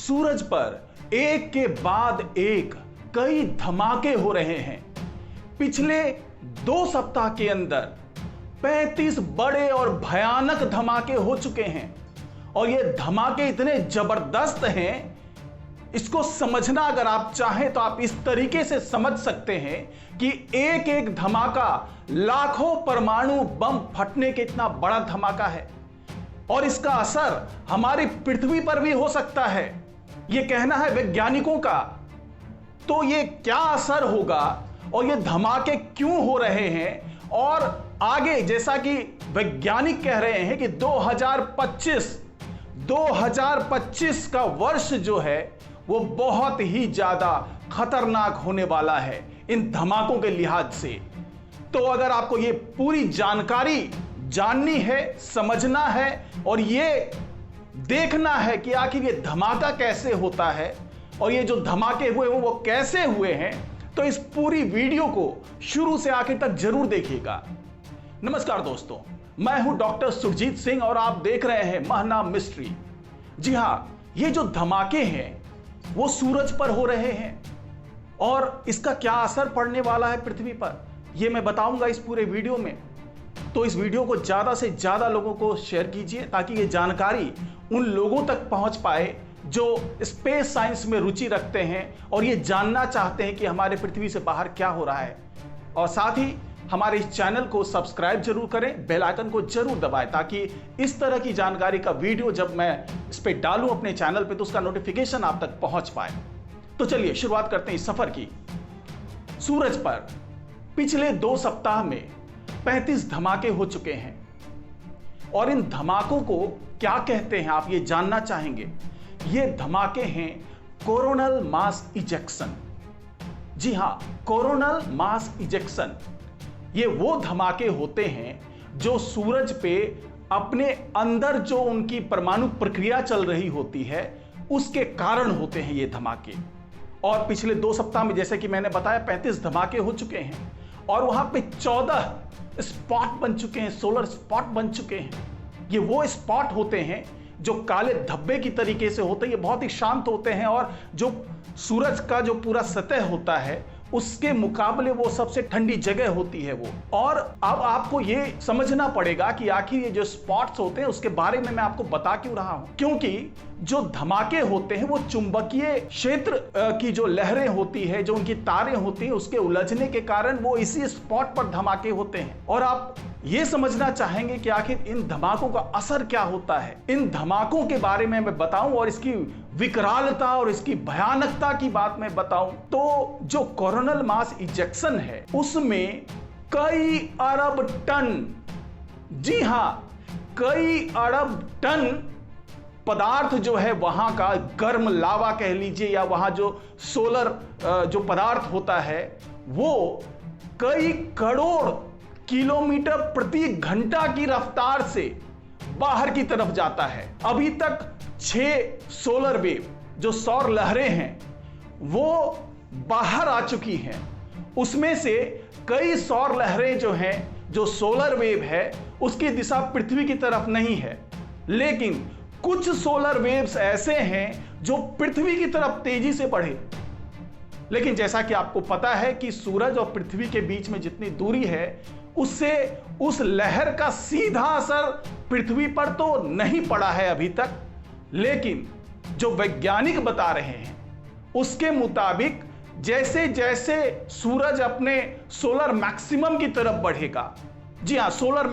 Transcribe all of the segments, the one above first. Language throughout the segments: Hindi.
सूरज पर एक के बाद एक कई धमाके हो रहे हैं। पिछले 2 सप्ताह के अंदर 35 बड़े और भयानक धमाके हो चुके हैं और ये धमाके इतने जबरदस्त हैं, इसको समझना अगर आप चाहें तो आप इस तरीके से समझ सकते हैं कि एक एक धमाका लाखों परमाणु बम फटने के इतना बड़ा धमाका है और इसका असर हमारी पृथ्वी पर भी हो सकता है। यह कहना है वैज्ञानिकों का। तो ये क्या असर होगा और ये धमाके क्यों हो रहे हैं और आगे जैसा कि वैज्ञानिक कह रहे हैं कि 2025 का वर्ष जो है वो बहुत ही ज्यादा खतरनाक होने वाला है इन धमाकों के लिहाज से। तो अगर आपको ये पूरी जानकारी जाननी है, समझना है और ये देखना है कि आखिर ये धमाका कैसे होता है और ये जो धमाके हुए वो कैसे हुए हैं, तो इस पूरी वीडियो को शुरू से आखिर तक जरूर देखिएगा। नमस्कार दोस्तों, मैं हूं डॉक्टर सुरजीत सिंह और आप देख रहे हैं महना मिस्ट्री। जी हां, ये जो धमाके हैं वो सूरज पर हो रहे हैं और इसका क्या असर पड़ने वाला है पृथ्वी पर, यह मैं बताऊंगा इस पूरे वीडियो में। तो इस वीडियो को ज्यादा से ज्यादा लोगों को शेयर कीजिए ताकि ये जानकारी उन लोगों तक पहुंच पाए जो स्पेस साइंस में रुचि रखते हैं और ये जानना चाहते हैं कि हमारे पृथ्वी से बाहर क्या हो रहा है। और साथ ही हमारे इस चैनल को सब्सक्राइब जरूर करें, बेल आइकन को जरूर दबाएं ताकि इस तरह की जानकारी का वीडियो जब मैं इस पे डालूं अपने चैनल पे तो उसका नोटिफिकेशन आप तक पहुंच पाए। तो चलिए शुरुआत करते हैं इस सफर की। सूरज पर पिछले 2 सप्ताह में 35 धमाके हो चुके हैं और इन धमाकों को क्या कहते हैं आप ये जानना चाहेंगे। ये धमाके हैं कोरोनल मास इजेक्शन। जी हां, कोरोनल मास इजेक्शन ये वो धमाके होते हैं जो सूरज पे अपने अंदर जो उनकी परमाणु प्रक्रिया चल रही होती है उसके कारण होते हैं ये धमाके। और पिछले 2 सप्ताह में जैसे कि मैंने बताया 35 धमाके हो चुके हैं और वहां पे 14 स्पॉट बन चुके हैं, सोलर स्पॉट बन चुके हैं। ये वो स्पॉट होते हैं जो काले धब्बे की तरीके से होते हैं, ये बहुत ही शांत होते हैं और जो सूरज का जो पूरा सतह होता है उसके मुकाबले वो सबसे ठंडी जगह होती है वो। और अब आपको ये समझना पड़ेगा कि आखिर ये जो स्पॉट्स होते हैं उसके बारे में मैं आपको बता क्यों रहा हूं, क्योंकि जो धमाके होते हैं वो चुंबकीय क्षेत्र की जो लहरें होती है, जो उनकी तारें होती हैं, उसके उलझने के कारण वो इसी स्पॉट पर धमाके होते हैं। और आप ये समझना चाहेंगे कि आखिर इन धमाकों का असर क्या होता है। इन धमाकों के बारे में मैं बताऊं और इसकी विकरालता और इसकी भयानकता की बात मैं बताऊं तो जो कोरोनल मास इजेक्शन है उसमें कई अरब टन, जी हां कई अरब टन पदार्थ जो है वहां का गर्म लावा कह लीजिए या वहां जो सोलर जो पदार्थ होता है वो कई करोड़ किलोमीटर प्रति घंटा की रफ्तार से बाहर की तरफ जाता है। अभी तक 6 सोलर वेव जो सौर लहरें हैं वो बाहर आ चुकी हैं। उसमें से कई सौर लहरें जो हैं, जो सोलर वेव है उसकी दिशा पृथ्वी की तरफ नहीं है, लेकिन कुछ सोलर वेव्स ऐसे हैं जो पृथ्वी की तरफ तेजी से बढ़े। लेकिन जैसा कि आपको पता है कि सूरज और पृथ्वी के बीच में जितनी दूरी है उससे उस लहर का सीधा असर पृथ्वी पर तो नहीं पड़ा है अभी तक, लेकिन जो वैज्ञानिक बता रहे हैं उसके मुताबिक जैसे जैसे सूरज अपने सोलर मैक्सिमम की तरफ बढ़ेगा, जी हां सोलर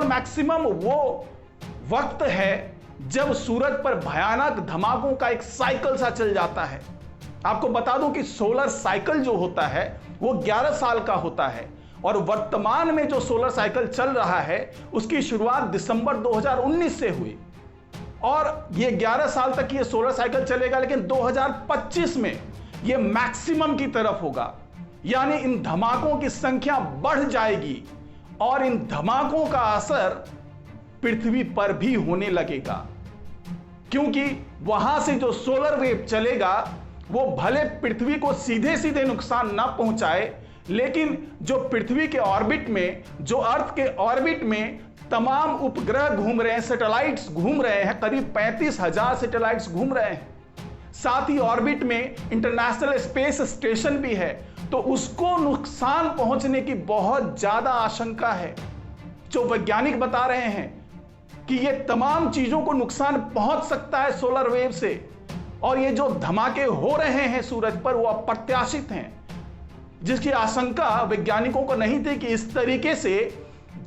मैक्सिमम वो वक्त है जब सूरज पर भयानक धमाकों का एक साइकिल सा चल जाता है। आपको बता दूं कि सोलर साइकिल जो होता है वो 11 साल का होता है और वर्तमान में जो सोलर साइकिल चल रहा है उसकी शुरुआत दिसंबर 2019 से हुई और ये 11 साल तक ये सोलर साइकिल चलेगा, लेकिन 2025 में ये मैक्सिमम की तरफ होगा, यानी इन धमाकों की संख्या बढ़ जाएगी और इन धमाकों का असर पृथ्वी पर भी होने लगेगा, क्योंकि वहां से जो सोलर वेव चलेगा वो भले पृथ्वी को सीधे सीधे नुकसान ना पहुंचाए, लेकिन जो पृथ्वी के ऑर्बिट में, जो अर्थ के ऑर्बिट में तमाम उपग्रह घूम रहे हैं, सैटेलाइट्स घूम रहे हैं, करीब 35,000 सैटेलाइट्स घूम रहे हैं। साथ ही ऑर्बिट में इंटरनेशनल स्पेस स्टेशन भी है, तो उसको नुकसान पहुंचने की बहुत ज्यादा आशंका है। जो वैज्ञानिक बता रहे हैं कि ये तमाम चीजों को नुकसान पहुंच सकता है सोलर वेव से, और ये जो धमाके हो रहे हैं सूरज पर वो अप्रत्याशित हैं, जिसकी आशंका वैज्ञानिकों को नहीं थी कि इस तरीके से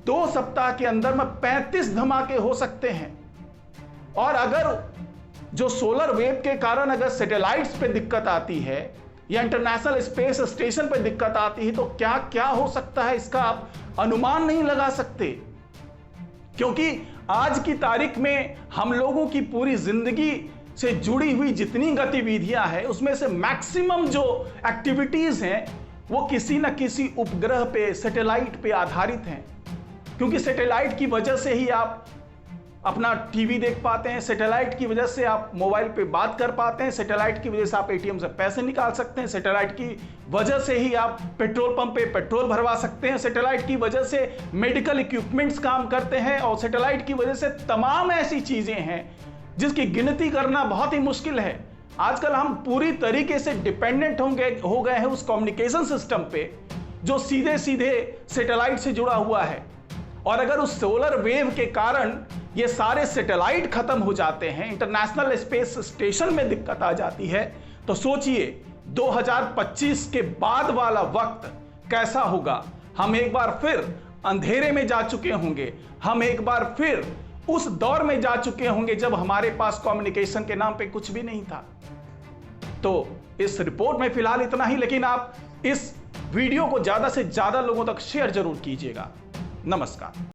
2 सप्ताह के अंदर में 35 धमाके हो सकते हैं। और अगर जो सोलर वेव के कारण अगर सैटेलाइट्स पे दिक्कत आती है या इंटरनेशनल स्पेस स्टेशन पे दिक्कत आती है तो क्या क्या हो सकता है, इसका आप अनुमान नहीं लगा सकते। क्योंकि आज की तारीख में हम लोगों की पूरी जिंदगी से जुड़ी हुई जितनी गतिविधियां हैं उसमें से मैक्सिमम जो एक्टिविटीज हैं वो किसी न किसी उपग्रह पे, सैटेलाइट पे आधारित हैं। क्योंकि सैटेलाइट की वजह से ही आप अपना टीवी देख पाते हैं, सैटेलाइट की वजह से आप मोबाइल पे बात कर पाते हैं, सैटेलाइट की वजह से आप एटीएम से पैसे निकाल सकते हैं, सैटेलाइट की वजह से ही आप पेट्रोल पंप पे पेट्रोल भरवा सकते हैं, सैटेलाइट की वजह से मेडिकल इक्विपमेंट्स काम करते हैं, और सैटेलाइट की वजह से तमाम ऐसी चीजें हैं जिसकी गिनती करना बहुत ही मुश्किल है। आजकल हम पूरी तरीके से डिपेंडेंट हो गए हैं उस कम्युनिकेशन सिस्टम पे जो सीधे सीधे सैटेलाइट से जुड़ा हुआ है। और अगर उस सोलर वेव के कारण ये सारे सैटेलाइट खत्म हो जाते हैं, इंटरनेशनल स्पेस स्टेशन में दिक्कत आ जाती है, तो सोचिए 2025 के बाद वाला वक्त कैसा होगा। हम एक बार फिर अंधेरे में जा चुके होंगे, हम एक बार फिर उस दौर में जा चुके होंगे जब हमारे पास कम्युनिकेशन के नाम पे कुछ भी नहीं था। तो इस रिपोर्ट में फिलहाल इतना ही, लेकिन आप इस वीडियो को ज्यादा से ज्यादा लोगों तक शेयर जरूर कीजिएगा। नमस्कार।